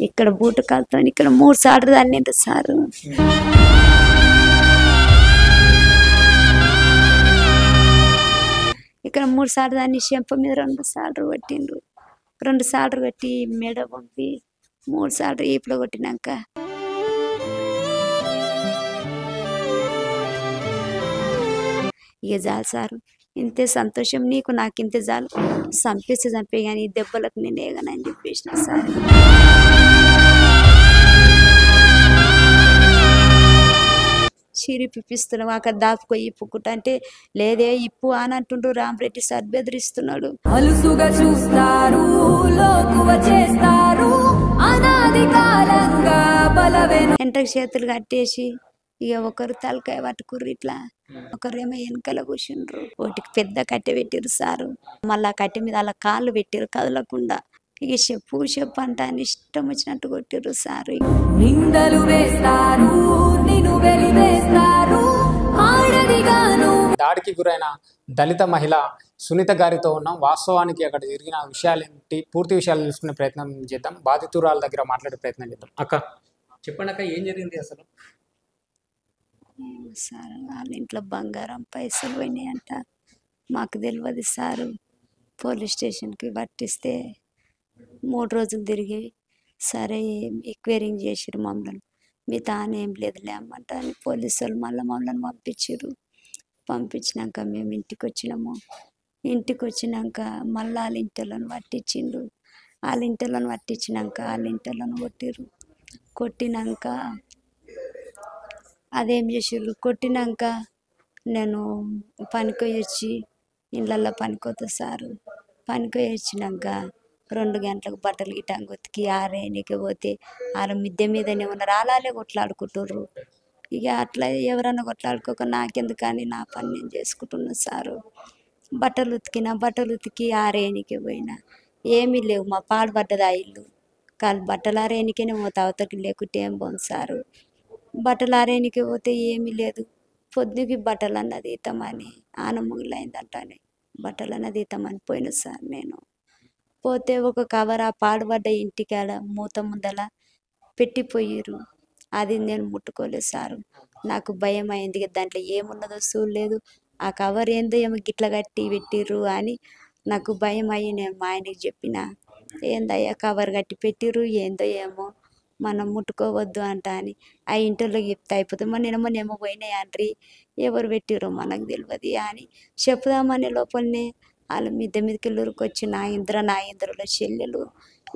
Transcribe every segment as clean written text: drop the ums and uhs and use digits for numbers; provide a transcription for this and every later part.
ఇక్కడ బూటకాలతో ఇక్కడ 3 సార్లు తన్నిండు సారు. ఇక్కడ 3 సార్లు దాన్ని చెంప మీద 2 సార్లు కొట్టిండ్రు. 2 సార్లు కొట్టి మెడ పంపి 3 సార్లు ఈపులో కొట్టినాక ఇక చాలు సారు, ఇంతే సంతోషం నీకు నాకు ఇంతే చాలు, చంపే కానీ ఈ దెబ్బలకు నేను ఏగనని చెప్పేసిన సార్. చీరి పిప్పిస్తున్నావు అక్కడ దాపుకో ఇప్పుకుంట అంటే లేదే ఇప్పు అని అంటుండ్రు. రామరెడ్డి సార్ బెదిరిస్తున్నాడు. అలుసుగా చూస్తారు, లోకువ చేస్తారు, అనాది కాలంగా బలవేను. ఎంటకు చేతులు కట్టేసి ఇక ఒకరు తలకాయ పట్టుకుర్రు ఇట్లా, ఒకరేమో వెనకాల కూర్చుండ్రు. ఒకటికి పెద్ద కట్టె పెట్టిరు సారు. మళ్ళా కట్టె మీద అలా కాళ్ళు పెట్టిరు కదలకుండా. ఇక చెప్పు అంట అని ఇష్టం వచ్చినట్టు కొట్టిరు సారు. నిందలు వేస్తారు, నిన్ను వెలివేస్తారు, ఆడదిగాను. దాడికి గురైన దళిత మహిళ సునీత గారితో ఉన్నాం. వాస్తవానికి అక్కడ జరిగిన విషయాలు ఏంటి, పూర్తి విషయాలు తెలుసుకునే ప్రయత్నం చేద్దాం. బాధితురాల దగ్గర మాట్లాడే ప్రయత్నం చేద్దాం. అక్క చెప్పండి అక్క, ఏం జరిగింది అసలు? సార్ వాళ్ళ ఇంట్లో బంగారం పైసలు పోయినాయంట, మాకు తెలియదు సారు. పోలీస్ స్టేషన్కి పట్టిస్తే 3 రోజులు తిరిగి సరే ఎక్వైరింగ్ చేసిరు మమ్మల్ని. మీ తానేం లేదులే అమ్మంట అని పోలీసు వాళ్ళు మమ్మల్ని పంపించారు. పంపించినాక మేము ఇంటికి వచ్చినాము. ఇంటికి వచ్చినాక మళ్ళీ వాళ్ళ ఇంటిలను పట్టించిండు. వాళ్ళ ఇంటిలను పట్టించినాక వాళ్ళ ఇంటిలను కొట్టిరు. కొట్టినాక అదేం చేసిర్రు, కొట్టినాక నేను పనికి వచ్చి ఇళ్ళల్లో పనికొస్తా సారు. పనికి వచ్చినాక 2 గంటలకు బట్టలు గిట్టంగా ఉతికి ఆరేనికి పోతే ఆరు మిద్దె మీదనే ఉన్నారు. అలాగే కొట్లాడుకుంటుర్రు. ఇక అట్లా ఎవరన్నా కొట్లాడుకోక నాకెందుకని నా పని నేను చేసుకుంటున్నా సారు. బట్టలు ఉతికి ఆరేనికి పోయినా ఏమీ లేవు. మా పాడుపడ్డది ఆ ఇల్లు. కానీ బట్టలు ఆరేనికనే పోతే అవతకి లేకుంటే ఏం పోను సారు. బట్టలు ఆరేనికి పోతే ఏమీ లేదు. పొద్దుకి బట్టలు అన్నది ఇతమని ఆనముగులైందంటానే బట్టలు అన్నది ఇతమని పోయిన సార్. నేను పోతే ఒక కవర్ ఆ పాడుపడ్డ ఇంటికాడ మూత ముందల పెట్టిపోయిర్రు. అది నేను ముట్టుకోలేదు సారు. నాకు భయం అయింది. దాంట్లో ఏమున్నదో చూడలేదు. ఆ కవర్ ఏందో ఏమో గిట్ల కట్టి పెట్టిర్రు అని నాకు భయం అయ్యి నేను మా ఆయనకి చెప్పిన, ఏందయ్యా కవర్ కట్టి పెట్టిర్రు ఏందో ఏమో మనం ముట్టుకోవద్దు అంట అని. ఆ ఇంటిలో చెప్తే అయిపోతుంది. మొన్నేమో పోయినాయి అండ్రి, ఎవరు పెట్టిర్రో మనకు తెలియదు అని చెప్పుదామనే లోపలనే వాళ్ళు మిద్దె మీదకి వచ్చి నా ఇంద్రలో చెల్లెలు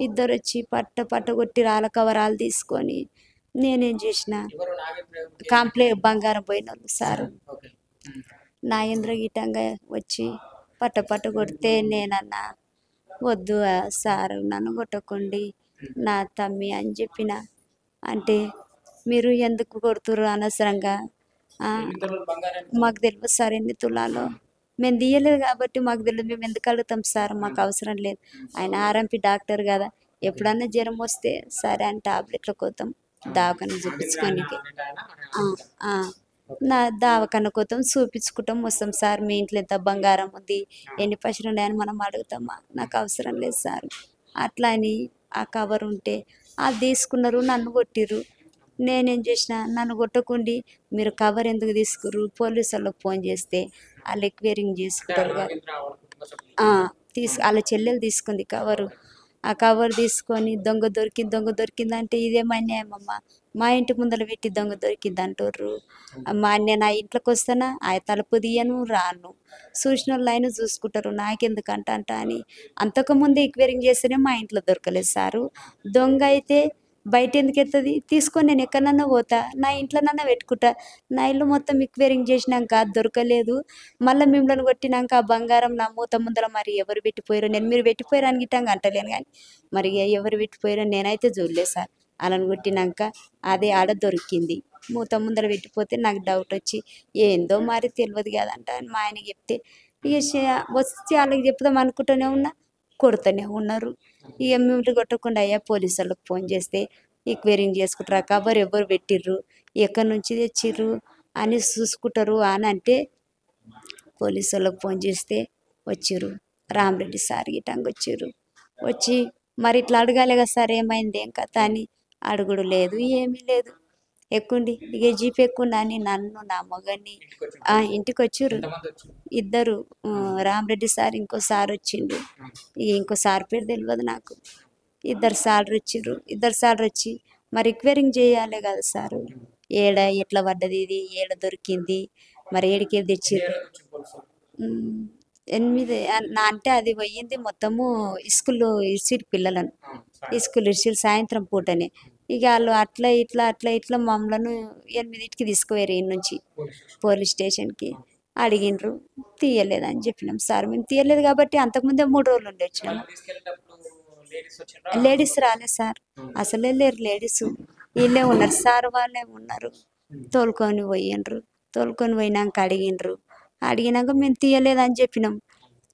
ఇద్దరు వచ్చి పట్ట కొట్టి రాళ్ళ కవరాలు తీసుకొని నేనేం చేసిన బంగారం పోయిన వాళ్ళు సారు. నా ఇంద్ర గిట్టంగా వచ్చి పట్ట కొడితే నేనన్నా వద్దు సారు నన్ను కొట్టకండి నా తమ్మి అని చెప్పిన. అంటే మీరు ఎందుకు కొడుతుర్రు అనవసరంగా, మాకు తెలియదు సార్ ఎన్ని తులాలో మేము తీయలేదు కాబట్టి మాకు తెలియదు, మేము ఎందుకు అడుగుతాం సార్, మాకు అవసరం లేదు. ఆయన ఆర్ఎంపీ డాక్టర్ కదా, ఎప్పుడన్నా జ్వరం వస్తే సరే అని టాబ్లెట్లు కోతాం దావకన్నా చూపించుకోనికి. నా దావకన్నా కోతాం చూపించుకుంటాం వస్తాం సార్. మీ ఇంట్లో ఎంత బంగారం ఉంది ఎన్ని పైసలు ఉన్నాయని మనం అడుగుతామా, నాకు అవసరం లేదు సార్. అట్లా అని ఆ కవర్ ఉంటే అది తీసుకున్నారు, నన్ను కొట్టిర్రు. నేనేం చేసిన, నన్ను కొట్టకుండి మీరు కవర్ ఎందుకు తీసుకుర్రు, పోలీసు వాళ్ళకి ఫోన్ చేస్తే వాళ్ళు ఎక్వైరింగ్ చేసుకుంటారు కదా. వాళ్ళ చెల్లెలు తీసుకుంది కవరు. ఆ కవర్ తీసుకొని దొంగ దొరికింది అంటే ఇదేం అన్యాయమమ్మా, మా ఇంటి ముందర పెట్టి దొంగ దొరికింది అంటుర్రు. నేను ఆ ఇంట్లోకి వస్తానా ఆ తలుపు తీయను రాను, చూసిన వాళ్ళు ఆయన చూసుకుంటారు నాకెందుకంట అని అంతకుముందే ఎక్వైరింగ్ చేస్తేనే మా ఇంట్లో దొరకలేదు సారు. దొంగ అయితే బయట ఎందుకు ఎత్తది, తీసుకొని నేను ఎక్కడన్నా పోతా, నా ఇంట్లోనన్నా పెట్టుకుంటా. నా ఇల్లు మొత్తం ఎక్వైరింగ్ చేసినాక దొరకలేదు. మళ్ళీ మిమ్మల్ని కొట్టినాక ఆ బంగారం నా మూత ముందర మరి ఎవరు పెట్టిపోయారో, నేను మీరు పెట్టిపోయారు అని గిట్టంగా అంటలేను కానీ మరి ఎవరు పెట్టిపోయారో నేనైతే చూడలేదు సార్. అలాని కొట్టినాక అదే ఆడ దొరికింది. మూత ముందర పెట్టిపోతే నాకు డౌట్ వచ్చి ఏందో మరి తెలియదు కదంట అని మా ఆయనకి చెప్తే ఇక వచ్చి వాళ్ళకి చెప్దాం అనుకుంటూనే ఉన్నా, కొడుతూనే ఉన్నారు. ఇక మిమ్మల్ని కొట్టకుండా అయ్యా పోలీసు వాళ్ళకి ఫోన్ చేస్తే ఎక్వైరింగ్ చేసుకుంటారు, ఆ కవర్ ఎవరు పెట్టిర్రు ఎక్కడి నుంచి తెచ్చిర్రు అని చూసుకుంటారు అని అంటే పోలీసు వాళ్ళకి ఫోన్ చేస్తే వచ్చిర్రు. రామరెడ్డి సార్ గిట్టంగా వచ్చిర్రు. వచ్చి మరి ఇట్లా అడగాలి కదా సార్ ఏమైంది ఏం కథ అని. అడుగుడు లేదు ఏమీ లేదు. ఎక్కుండి ఇక జీప్ ఎక్కుండి అని నన్ను నా మగని ఇంటికి వచ్చిర్రు ఇద్దరు. రామరెడ్డి సార్ ఇంకో సార్ వచ్చిండు. ఇక ఇంకో సార్ పేరు తెలియదు నాకు. ఇద్దరు సార్లు వచ్చిర్రు. ఇద్దరు సార్లు వచ్చి మరి రిక్వైరింగ్ చేయాలి కదా సారు. ఏడ ఎట్లా పడ్డది ఇది, ఏడ దొరికింది, మరి ఏడికి తెచ్చిర్రు. 8 అంటే అది పోయింది మొత్తము స్కూల్లో ఇచ్చిరు పిల్లలను. స్కూల్ ఇచ్చిరు సాయంత్రం పూటనే. ఇక వాళ్ళు అట్లా ఇట్లా మమ్మల్ని 8కి తీసుకుపోయారు ఈ నుంచి పోలీస్ స్టేషన్కి. అడిగినరు, తీయలేదని చెప్పినాం సార్. మేము తీయలేదు కాబట్టి అంతకుముందే 3 రోజులు ఉండి వచ్చినాము. లేడీస్ రాలేదు సార్, అసలే లేరు లేడీస్. వీళ్ళే ఉన్నారు సార్, వాళ్ళే ఉన్నారు. తోలుకొని పోయిండ్రు. తోలుకొని పోయినాక అడిగినాక మేము తీయలేదని చెప్పినాం.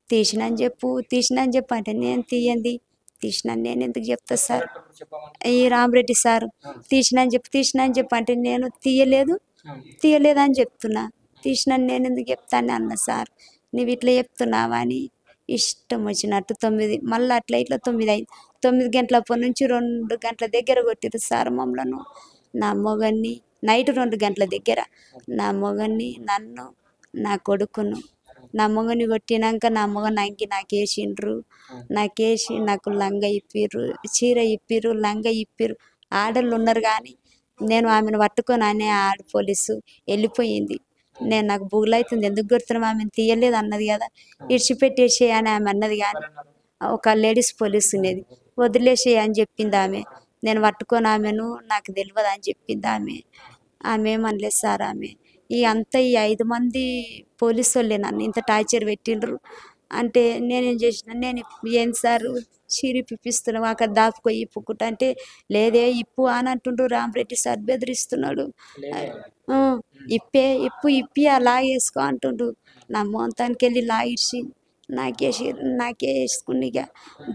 తీసిన అని చెప్పు అంటే నేను తీయండి, తీసినాను నేను ఎందుకు చెప్తా సార్. ఈ రామరెడ్డి సార్ తీసిన అని చెప్పు అంటే నేను తీయలేదు అని చెప్తున్నా. తీసినాను నేను ఎందుకు చెప్తాను అన్న సార్. నువ్వు ఇట్లా చెప్తున్నావా అని ఇష్టం వచ్చినట్టు 9 మళ్ళీ అట్లా ఇట్లా 9 అయింది. 9 గంటలప్పటి నుంచి 2 గంటల దగ్గర కొట్టిరు సార్ మమ్మలను, నా మొగన్ని. నైట్ 2 గంటల దగ్గర నా మొగన్ని, నన్ను, నా కొడుకును. నా మొగని కొట్టినాక నా మొగని అంకి నాకేసిండ్రు. నాకేసి నాకు లంగ ఇప్పిర్రు, చీర ఇప్పిర్రు, లంగ ఇప్పిర్రు. ఆడళ్ళు ఉన్నారు కానీ నేను ఆమెను పట్టుకొని అనే పోలీసు వెళ్ళిపోయింది. నాకు బుగులు అవుతుంది, ఎందుకు కొడుతున్నాం, ఆమెను తీయలేదు అన్నది కదా, ఇడిచిపెట్టేసే అని ఆమె అన్నది. కానీ ఒక లేడీస్ పోలీసు ఉండేది, వదిలేసే అని చెప్పింది ఆమె. నేను పట్టుకొని ఆమెను నాకు తెలియదు అని చెప్పింది ఆమె. ఏమనలేదు సార్ ఆమె. ఈ 5 మంది పోలీసు వాళ్ళే నన్ను ఇంత టార్చర్ పెట్టిండ్రు. అంటే నేనేం చేసిన, నేను ఏం సార్ చీరి పిప్పిస్తున్నావు అక్కడ దాపుకొని ఇప్పుకుంటా అంటే లేదే ఇప్పు అని అంటుండ్రు. రామరెడ్డి సార్ బెదిరిస్తున్నాడు. ఇప్పి అలా వేసుకో అంటుండ్రు. నా మొత్తానికి వెళ్ళి లాగిసి నాకేసుకుని ఇక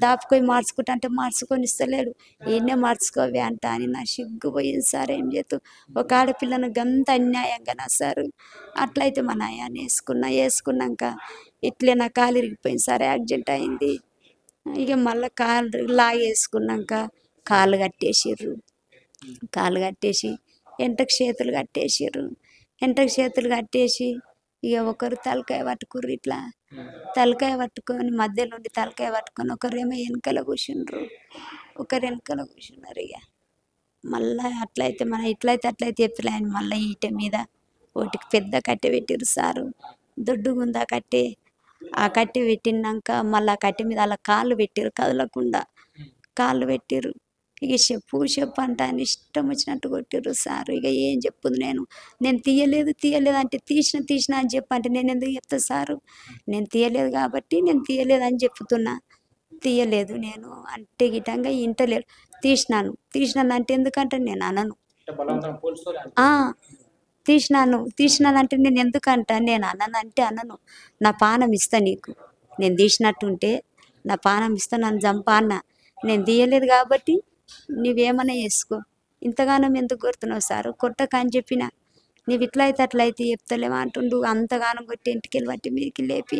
దాపుకొని మార్చుకుంటా అంటే మార్చుకొని ఇస్తలేడు. ఈయనే మార్చుకోవే అంట అని నా సిగ్గుపోయింది సార్. ఏం చేతు ఒక ఆడపిల్లను గంత అన్యాయంగా నా సార్. అట్లయితే మా నాయాన్ని వేసుకున్నాక ఇట్లే నా కాలు ఇరిగిపోయింది సార్, యాక్సిడెంట్ అయింది. ఇక మళ్ళీ కాలు లాగేసుకున్నాక కాలు కట్టేసిర్రు. కాలు కట్టేసి ఎంటకు చేతులు కట్టేసి ఇక ఒకరు తలకాయ పట్టుకుర్రు. ఇట్లా తలకాయ పట్టుకొని మధ్యలో నుండి తలకాయ పట్టుకొని ఒకరేమో వెనకాల కూర్చుండ్రు. ఇక మళ్ళీ అట్లయితే అట్లయితే చెప్తలేని మళ్ళీ ఈట మీద ఒకటికి పెద్ద కట్టె పెట్టిర్రు సారు. దొడ్డుగుందా కట్టె. ఆ కట్టె పెట్టినాక మళ్ళీ ఆ కట్టె మీద అలా కాళ్ళు పెట్టిర్రు, కదలకుండా కాళ్ళు పెట్టిర్రు. ఇక చెప్పు అంట అని ఇష్టం వచ్చినట్టు కొట్టిర్రు సారు. ఇక ఏం చెప్పుదు, నేను తీయలేదు అంటే తీసిన అని చెప్పంటే నేను ఎందుకు చెప్తా సారు. నేను తీయలేదు కాబట్టి నేను తీయలేదు అని చెప్తున్నా. తీయలేదు నేను అంటే గిటంగా ఇంటలేడు. తీసినాను అంటే ఎందుకంటే నేను అనను. తీసినాను అంటే నేను ఎందుకంట, నేను అనంటే అనను. నా పానం ఇస్తా నీకు, నేను తీసినట్టుంటే నా పానం ఇస్తా, నన్ను చంపా అన్న. నేను తీయలేదు కాబట్టి నువ్వేమన్నా చేసుకో, ఇంతగానం ఎందుకు కొడుతున్నావు సారు, కొట్టకని చెప్పిన. నువ్వు ఇట్లయితే అట్లయితే చెప్తలేవా అంటుండు. అంతగానం కొట్టి ఇంటికెళ్ళి బట్టి మీదకి లేపి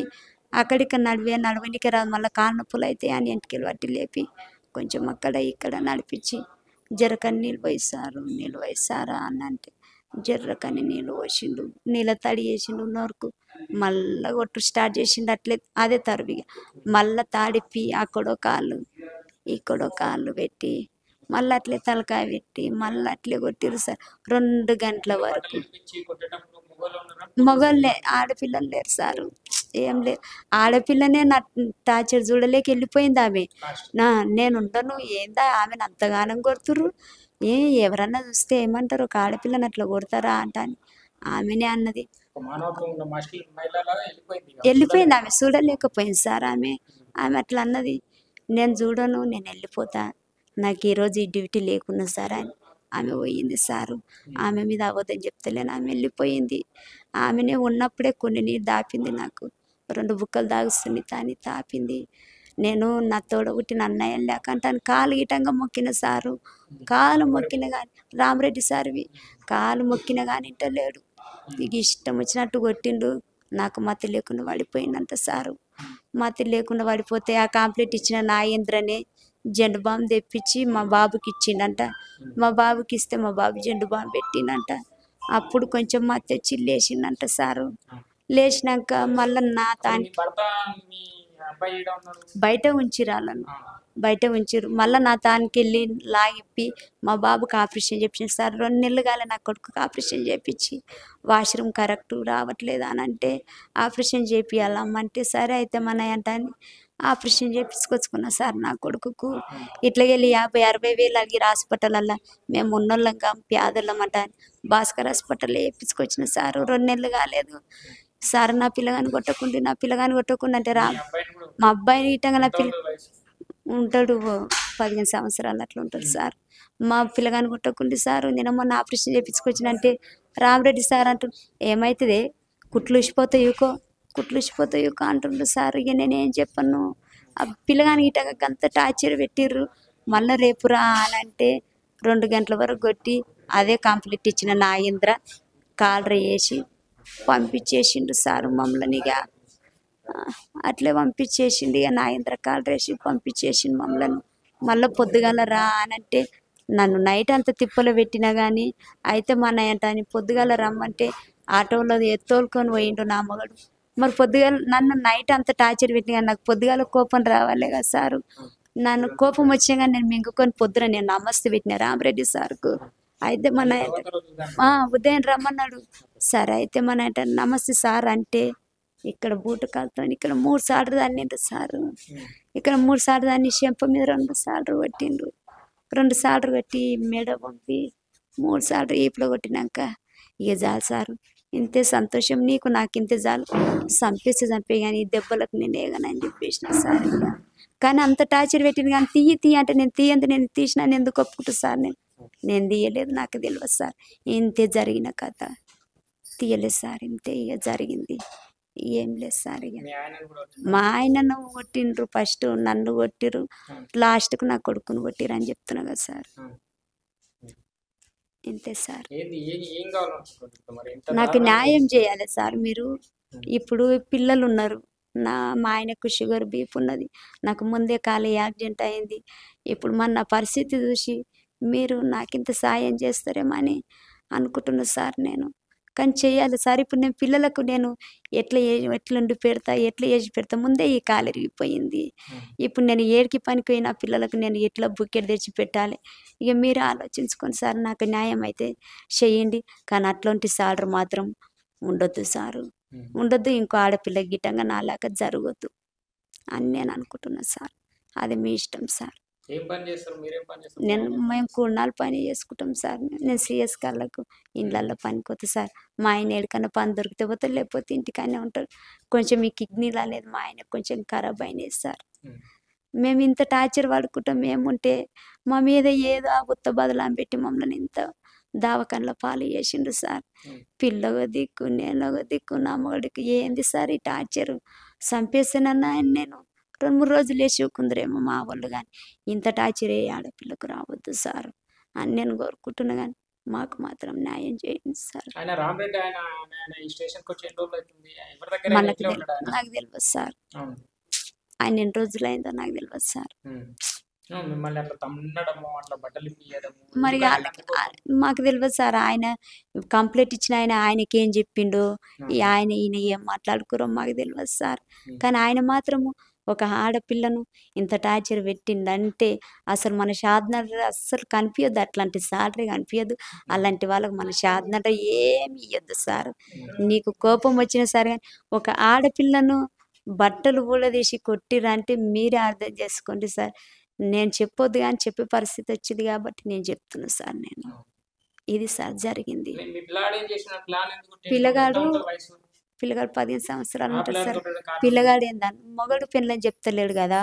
అక్కడిక్కడ నడవనికి రాదు, మళ్ళీ కాళ్ళ నొప్పులు అవుతాయి అని ఇంటికెళ్ళి బట్టి లేపి కొంచెం అక్కడ ఇక్కడ నడిపించి జరకని నీళ్ళు పోయిసారా అని అంటే జర్రకని నీళ్ళు పోసిండు. నీళ్ళ తడి చేసిండు నోరుకు. మళ్ళీ కొట్టు స్టార్ట్ చేసిండు. అట్లే అదే తరువిగా మళ్ళీ తాడిపి అక్కడో కాళ్ళు ఇక్కడో కాళ్ళు పెట్టి మళ్ళీ అట్లే తలకాయ పెట్టి మళ్ళీ అట్లే కొట్టిరు సార్ 2 గంటల వరకు. మగవాళ్ళే, ఆడపిల్లలు లేరు సారు. ఏం లేదు, ఆడపిల్లనే నా టార్చర్ చూడలేక వెళ్ళిపోయింది ఆమె. నేను ఉండను ఏందా ఆమెను అంతగానం కొడుతుర్రు, ఎవరన్నా చూస్తే ఏమంటారు, ఒక ఆడపిల్లని అట్లా కొడతారా అంట అని ఆమెనే అన్నది. వెళ్ళిపోయింది ఆమె, చూడలేకపోయింది సార్ ఆమె అట్లా అన్నది. నేను చూడను, నేను వెళ్ళిపోతా, నాకు ఈరోజు ఈ డ్యూటీ లేకున్నా సార్ అని ఆమె పోయింది సారు. ఆమె మీద అవ్వదని చెప్తలేను, ఆమె వెళ్ళిపోయింది. ఆమెనే ఉన్నప్పుడే కొన్ని నీళ్ళు దాపింది, నాకు 2 బుక్కలు తాగుస్తుంది అని తాపింది. నేను నా తోడబుట్టిన అన్నయ్య లేకంటాను కాలు గిటంగా మొక్కిన సారు. కాలు మొక్కిన కానీ రామరెడ్డి సార్వి కాలు మొక్కిన కానీ ఇంటలేడు. ఇక ఇష్టం వచ్చినట్టు కొట్టిండు. నాకు మతి లేకుండా పడిపోయిందంట సారు. మతి లేకుండా పడిపోతే ఆ కాంప్లైంట్ ఇచ్చిన నాగేంద్రనే జెండు బామ్ తెప్పించి మా బాబుకి ఇచ్చిండంట. మా బాబుకి ఇస్తే మా బాబు జెండు బామ్ పెట్టిండంట. అప్పుడు కొంచెం మా తెచ్చి లేచిండంట సారు. లేచినాక మళ్ళీ నా తానికి బయట ఉంచిరాలను, బయట ఉంచిరు. మళ్ళీ నా తానికి వెళ్ళి లాగిప్పి మా బాబుకి ఆపరేషన్ చేయించాను సార్. 2 నెలలు కాలే నా కొడుకుకి ఆపరేషన్ చేయించి. వాష్రూమ్ కరెక్ట్ రావట్లేదు అని అంటే ఆపరేషన్ చేయించాలమ్మంటే సరే అయితే మన అని ఆపరేషన్ చేయించుకొచ్చుకున్నా సార్ నా కొడుకుకు. ఇట్లా వెళ్ళి 50-60 వేలు అడిగిరు హాస్పిటల్లో. మేము ఉన్నోళ్ళం కాం పేదోళ్ళమంట భాస్కర్ హాస్పిటల్లో వేయించుకొచ్చిన సారు. 2 నెలలు కాలేదు సార్. నా పిల్లగాని కొట్టకుండా అంటే మా అబ్బాయిని ఇట్టంగా నా ఉంటాడు 15 సంవత్సరాలు అట్లా ఉంటాడు సార్. మా పిల్లగాని కొట్టకుండా సార్ నేను మొన్న ఆపరేషన్ చేయించుకొచ్చినంటే రామరెడ్డి సార్ అంటు ఏమవుతుంది కుట్లు ఉసిపోతాయికో అంటుండ్రు సార్. ఇక నేనేం చెప్పను. ఆ పిల్లగానికి ఇటగా అంత టార్చర్ పెట్టిర్రు. మళ్ళీ రేపు రా అని అంటే 2 గంటల వరకు కొట్టి అదే కంప్లీట్ ఇచ్చిన నాగేంద్ర కాలర్ వేసి పంపించేసిండు సార్ మమ్మల్ని. ఇక అట్లే పంపించేసిండు. ఇక నాగేంద్ర కాలర్ వేసి పంపించేసిండు మమ్మల్ని. మళ్ళీ పొద్దుగాల రా అని అంటే నన్ను నైట్ అంతా తిప్పలు పెట్టినా కానీ అయితే మా అని పొద్దుగాల రమ్మంటే ఆటోలో ఎత్తోలుకొని పోయిండు నా మగడు. మరి పొద్దుగాల నన్ను నైట్ అంతా టార్చర్ పెట్టినా కానీ నాకు పొద్దుగాల కోపం రావాలి కదా సారు. నన్ను కోపం వచ్చినా కానీ నేను మింగుకొని పొద్దున నేను నమస్తే పెట్టిన రామరెడ్డి సార్కు. అయితే మన ఉదయం రమ్మన్నాడు. సరే అయితే మన నమస్తే సార్ అంటే ఇక్కడ బూటు కాలుతో ఇక్కడ 3 సార్లు దాన్నిండు సారు. ఇక్కడ 3 సార్లు దాన్ని చెంప మీద 2 సార్లు కొట్టిండు. 2 సార్లు కొట్టి మెడ పంపి 3 సార్లు ఈపులో కొట్టినాక ఇక చాలు సారు ఇంతే సంతోషం నీకు నాకు ఇంతే చాలు చంపే కానీ ఈ దెబ్బలకు నేను ఏగనని చెప్పేసిన సార్. కానీ అంత టార్చర్ పెట్టింది కానీ తీయ అంటే నేను తీయంది నేను తీసినా నేను ఎందుకు ఒప్పుకుంటా సార్. నేను తీయలేదు నాకు తెలియదు సార్. ఇంతే జరిగిన కథ తీయలేదు సార్. ఇంతే ఇక జరిగింది ఏం లేదు సార్. ఇక మా ఆయనను కొట్టిండ్రు ఫస్ట్ నన్ను కొట్టిరు లాస్ట్కు నా కొడుకును కొట్టిరు అని చెప్తున్నా కదా సార్. ఇంతే సార్. నాకు న్యాయం చేయాలి సార్ మీరు. ఇప్పుడు పిల్లలు ఉన్నారు. మా ఆయనకు షుగర్ బీపీ ఉన్నది. నాకు ముందే కాలు యాక్సిడెంట్ అయింది. ఇప్పుడు నా పరిస్థితి చూసి మీరు నాకింత సాయం చేస్తారేమో అని అనుకుంటున్నా సార్ నేను. కానీ చేయాలి సార్. ఇప్పుడు నేను పిల్లలకు నేను ఎట్లా వండి పెడతా ఎట్లా చేసి పెడతా. ముందే ఈ కాలు ఇరిగిపోయింది. ఇప్పుడు నేను ఏడికి పనికి పోయినా పిల్లలకు నేను ఎట్లా బుక్కెట్ తెచ్చి పెట్టాలి. ఇక మీరు ఆలోచించుకోండి సార్. నాకు న్యాయం అయితే చేయండి. కానీ అట్లాంటి సార్లు మాత్రం ఉండొద్దు సారు. ఉండొద్దు. ఇంకో ఆడపిల్ల గిట్టంగా నాలాగా జరగద్దు అని నేను అనుకుంటున్నా సార్. అది మీ ఇష్టం సార్. మేము కూడాలు పని చేసుకుంటాం సార్. నేను సిఎస్ కాళ్ళకు ఇండ్లల్లో పనికి పోతా సార్. మా ఆయన ఎక్కడికన్నా పని దొరికితే పోతే లేకపోతే ఇంటికనే ఉంటారు. కొంచెం ఈ కిడ్నీ రాలేదు మా ఆయన కొంచెం ఖరాబ్ అయినాయి సార్. మేము ఇంత టార్చర్ పడుకుంటాం. మేముంటే మా మీద ఏదో ఉత్త బదులు పెట్టి మమ్మల్ని ఇంత దావకంలో పాలు చేసిండు సార్. పిల్లగో దిక్కు నేనొక దిక్కు నా మగడికి ఏంది సార్ ఈ టార్చరు. చంపేసానన్నా నేను 2-3 రోజులు వేసి కుందరేమో మా వాళ్ళు. కానీ ఇంత టార్చర్ ఏ ఆడపిల్లకు రావద్దు సార్ అని నేను కోరుకుంటున్నా. కానీ మాకు మాత్రం న్యాయం చేయండి సార్. నాకు తెలియదు సార్. ఆయన ఎన్ని రోజులు అయిందో నాకు తెలియదు సార్. మరి మాకు తెలియదు సార్. ఆయన కంప్లైంట్ ఇచ్చిన ఆయనకి ఏం చెప్పిండో ఈయన ఏం మాట్లాడుకురో మాకు తెలియదు సార్. కానీ ఆయన మాత్రము ఒక ఆడపిల్లను ఇంత టార్చర్ పెట్టిందంటే అసలు మన షాద్నర్ అస్సలు కనిపించదు. అట్లాంటి సాలరీ కనిపించదు. అలాంటి వాళ్ళకి మన షాద్నర్ ఏమి ఇవ్వద్దు సార్. నీకు కోపం వచ్చినా సరే కానీ ఒక ఆడపిల్లను బట్టలు ఊడదీసి కొట్టిరంటే మీరే అర్థం చేసుకోండి సార్. నేను చెప్పొద్దు కానీ చెప్పే పరిస్థితి వచ్చింది కాబట్టి నేను చెప్తున్నా సార్. నేను ఇది సార్ జరిగింది. పిల్లగాడు 15 సంవత్సరాలు ఉంటుంది సార్. పిల్లగాడు ఏందని మొగడు పెళ్ళని చెప్తలేడు కదా,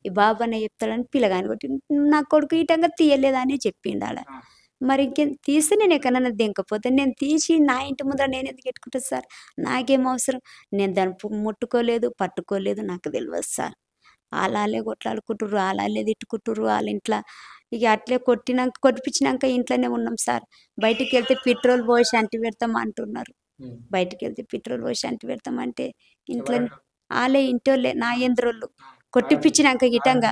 ఈ బాబు అనే చెప్తాడని పిల్లగాని కొట్టి నా కొడుకు ఇటంగా తీయలేదని చెప్పిండు ఆడ. మరి ఇంకేం తీస్తే నేను ఎక్కడన్నా దింకపోతే నేను తీసి నా ఇంటి ముందర నేను ఎందుకు పెట్టుకుంటాను సార్. నాకేం అవసరం. నేను దాన్ని ముట్టుకోలేదు పట్టుకోలేదు నాకు తెలియదు సార్. అలాలే కొట్లాడుకుంటుర్రు అలాలే తిట్టుకుంటుర్రు వాళ్ళ ఇంట్లో. ఇక అట్లే కొట్టిపించినాక ఇంట్లోనే ఉన్నాం సార్. బయటికి వెళ్తే పెట్రోల్ పోసి అంటి పెడతాం అంటున్నారు. బయటికి వెళ్తే పెట్రోల్ పోసి అంటి పెడతామంటే ఇంట్లో వాళ్ళే ఇంటోళ్ళే నా ఎంద్రోళ్ళు కొట్టిపించినాక గిటంగా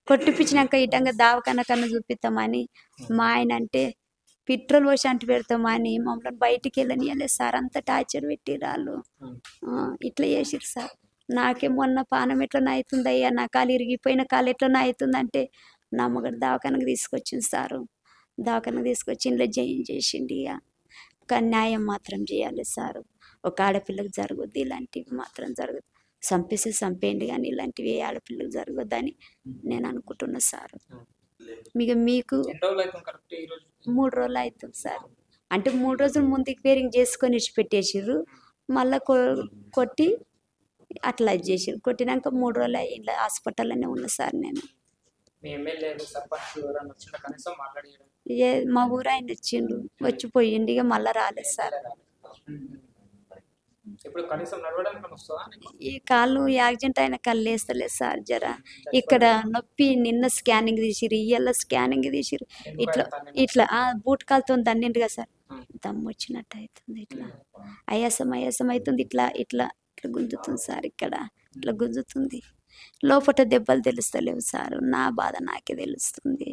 కొట్టిపించినాక ఇటంగా దవాఖాన కన్నా చూపిస్తామని మా ఆయన అంటే పెట్రోల్ పోసి అంటు పెడతామని మమ్మల్ని బయటికి వెళ్ళనియలేదు సార్. అంత టార్చర్ పెట్టిర్రు వాళ్ళు. ఇట్లా చేసిర్రు సార్. నాకే మొన్న పానం ఎట్లనో అవుతుంది అయ్యా, నా కాలు ఇరిగిపోయిన కాలు ఎట్లనో అవుతుందంటే నా మగడు దవాఖానకు తీసుకొచ్చింది సారు. దవాఖానకు తీసుకొచ్చి ఇంట్లో జాయిన్ చేసిండు. ఇక కానీ న్యాయం మాత్రం చేయాలి సారు. ఒక ఆడపిల్లకి జరగద్దు, ఇలాంటివి మాత్రం జరగదు. చంపేసి చంపేయండి కానీ ఇలాంటివి ఏ ఆడపిల్లకి జరగద్దని నేను అనుకుంటున్నా సారు. మీకు 3 రోజులు అవుతుంది సార్. అంటే 3 రోజులు ముందుకు వేరింగ్ చేసుకొని ఇచ్చిపెట్టేసిర్రు. మళ్ళీ కొట్టి అట్లా చేసిర్రు. కొట్టినాక 3 రోజులు ఇలా హాస్పిటల్లోనే ఉన్నా సార్ నేను. మా ఊరు ఆయన వచ్చిండు, వచ్చిపోయిండు. ఇక మళ్ళీ రాలేదు సార్. ఈ కాళ్ళు యాక్సిడెంట్ అయిన కాళ్ళు వేస్తలేదు సార్. జర ఇక్కడ నొప్పి. నిన్న స్కానింగ్ తీసిరు, ఇయ్యాల స్కానింగ్ తీసిరు. ఇట్లా ఇట్లా బూట్ కాలుతో దన్నిండు కదా సార్, దమ్ము వచ్చినట్టు అవుతుంది. ఇట్లా ఆయాసం అవుతుంది. ఇట్లా ఇట్లా ఇట్లా గుంజుతుంది సార్. ఇక్కడ ఇట్లా గుంజుతుంది. లోపల దెబ్బలు తెలుస్తలేవు సార్. నా బాధ నాకే తెలుస్తుంది.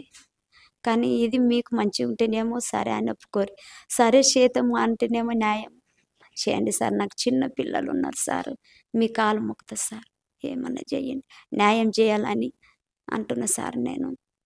కానీ ఇది మీకు మంచిగా ఉంటేనేమో సరే అని ఒప్పుకోరు. సరే చేతము అంటేనేమో న్యాయం చేయండి సార్. నాకు చిన్న పిల్లలు ఉన్నారు సార్. మీ కాలు మొక్కుతా సార్. ఏమన్నా చేయండి, న్యాయం చేయాలని అంటున్నా సార్ నేను.